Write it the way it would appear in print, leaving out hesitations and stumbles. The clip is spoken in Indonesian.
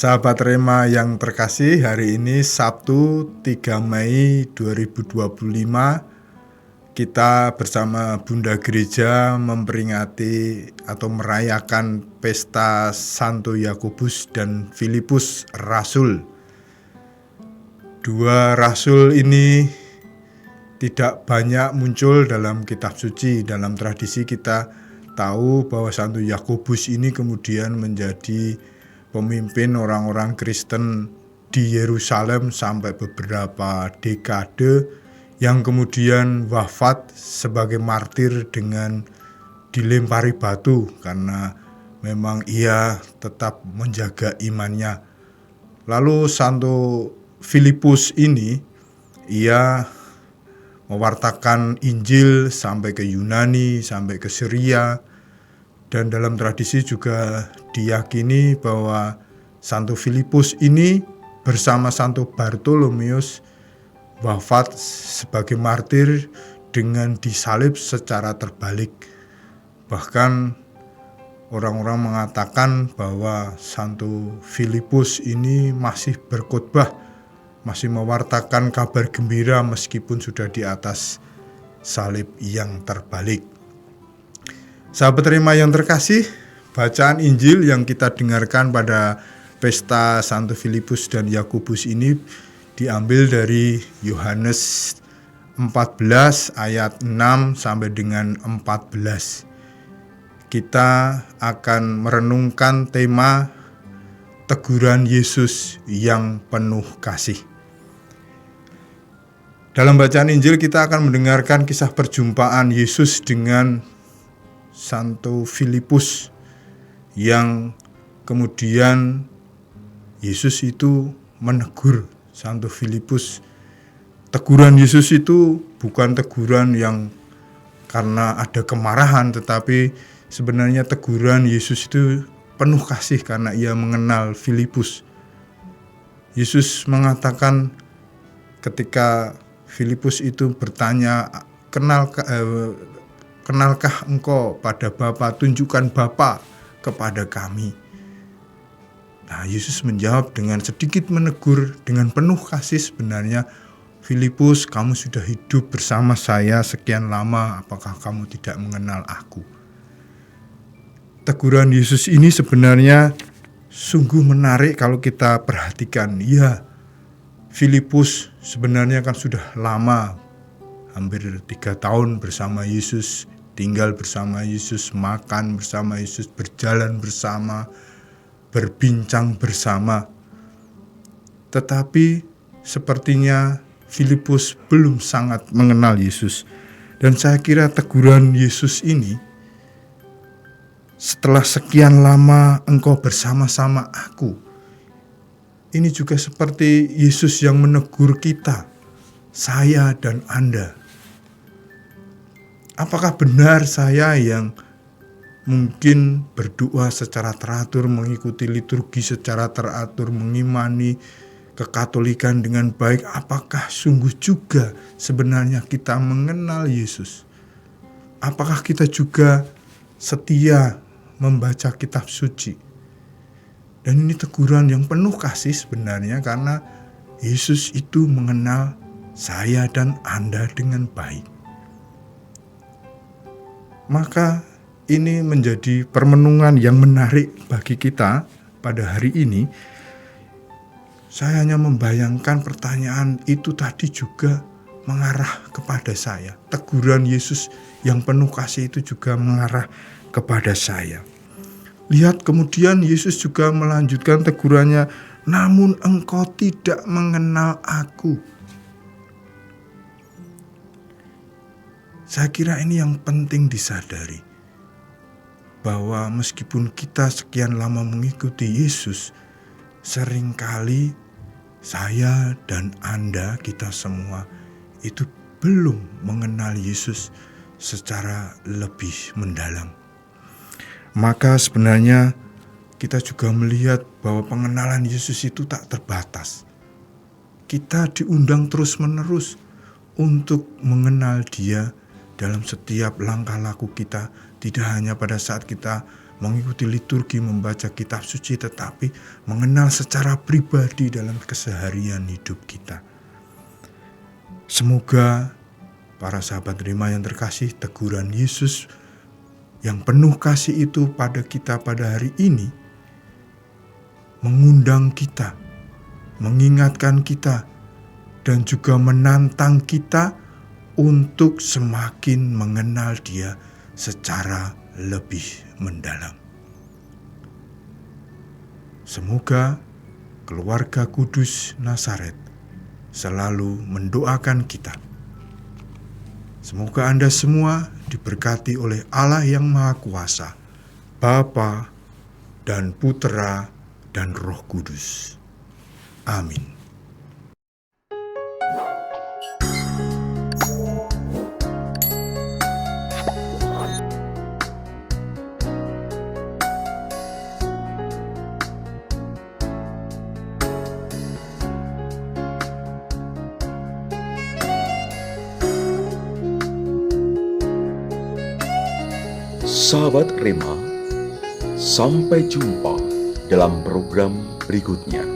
Sahabat Rema yang terkasih, hari ini Sabtu 3 Mei 2025 kita bersama Bunda Gereja memperingati atau merayakan pesta Santo Yakobus dan Filipus Rasul. Dua rasul ini tidak banyak muncul dalam kitab suci. Dalam tradisi kita tahu bahwa Santo Yakobus ini kemudian menjadi pemimpin orang-orang Kristen di Yerusalem sampai beberapa dekade, yang kemudian wafat sebagai martir dengan dilempari batu karena memang ia tetap menjaga imannya. Lalu Santo Filipus ini, ia mewartakan Injil sampai ke Yunani, sampai ke Syria. Dan dalam tradisi juga diyakini bahwa Santo Filipus ini bersama Santo Bartolomeus wafat sebagai martir dengan disalib secara terbalik. Bahkan orang-orang mengatakan bahwa Santo Filipus ini masih berkhotbah, masih mewartakan kabar gembira meskipun sudah di atas salib yang terbalik. Sahabat Rema yang terkasih, bacaan Injil yang kita dengarkan pada pesta Santo Filipus dan Yakobus ini diambil dari Yohanes 14 ayat 6 sampai dengan 14. Kita akan merenungkan tema teguran Yesus yang penuh kasih. Dalam bacaan Injil kita akan mendengarkan kisah perjumpaan Yesus dengan Santo Filipus, yang kemudian Yesus itu menegur Santo Filipus. Teguran Yesus itu bukan teguran yang karena ada kemarahan, tetapi sebenarnya teguran Yesus itu penuh kasih karena ia mengenal Filipus. Yesus mengatakan ketika Filipus itu bertanya, kenalkah engkau pada Bapa? Tunjukkan Bapa kepada kami. Nah, Yesus menjawab dengan sedikit menegur, dengan penuh kasih sebenarnya. Filipus, kamu sudah hidup bersama saya sekian lama, apakah kamu tidak mengenal aku? Teguran Yesus ini sebenarnya sungguh menarik kalau kita perhatikan. Ya, Filipus sebenarnya kan sudah lama, hampir 3 tahun bersama Yesus, tinggal bersama Yesus, makan bersama Yesus, berjalan bersama, berbincang bersama. Tetapi sepertinya Filipus belum sangat mengenal Yesus. Dan saya kira teguran Yesus ini, setelah sekian lama engkau bersama-sama aku, ini juga seperti Yesus yang menegur kita, saya dan Anda. Apakah benar saya yang mungkin berdoa secara teratur, mengikuti liturgi secara teratur, mengimani kekatolikan dengan baik, apakah sungguh juga sebenarnya kita mengenal Yesus? Apakah kita juga setia membaca kitab suci? Dan ini teguran yang penuh kasih sebenarnya, karena Yesus itu mengenal saya dan Anda dengan baik. Maka ini menjadi permenungan yang menarik bagi kita pada hari ini. Saya hanya membayangkan pertanyaan itu tadi juga mengarah kepada saya. Teguran Yesus yang penuh kasih itu juga mengarah kepada saya. Lihat, kemudian Yesus juga melanjutkan tegurannya, namun engkau tidak mengenal aku. Saya kira ini yang penting disadari, bahwa meskipun kita sekian lama mengikuti Yesus, seringkali saya dan Anda, kita semua itu belum mengenal Yesus secara lebih mendalam. Maka sebenarnya kita juga melihat bahwa pengenalan Yesus itu tak terbatas. Kita diundang terus-menerus untuk mengenal Dia dalam setiap langkah laku kita, tidak hanya pada saat kita mengikuti liturgi, membaca kitab suci, tetapi mengenal secara pribadi dalam keseharian hidup kita. Semoga para sahabat terima yang terkasih, teguran Yesus yang penuh kasih itu pada kita pada hari ini mengundang kita, mengingatkan kita, dan juga menantang kita untuk semakin mengenal Dia secara lebih mendalam. Semoga keluarga kudus Nazaret selalu mendoakan kita. Semoga Anda semua diberkati oleh Allah yang Maha Kuasa, Bapa dan Putera dan Roh Kudus. Amin. Sahabat Rema, sampai jumpa dalam program berikutnya.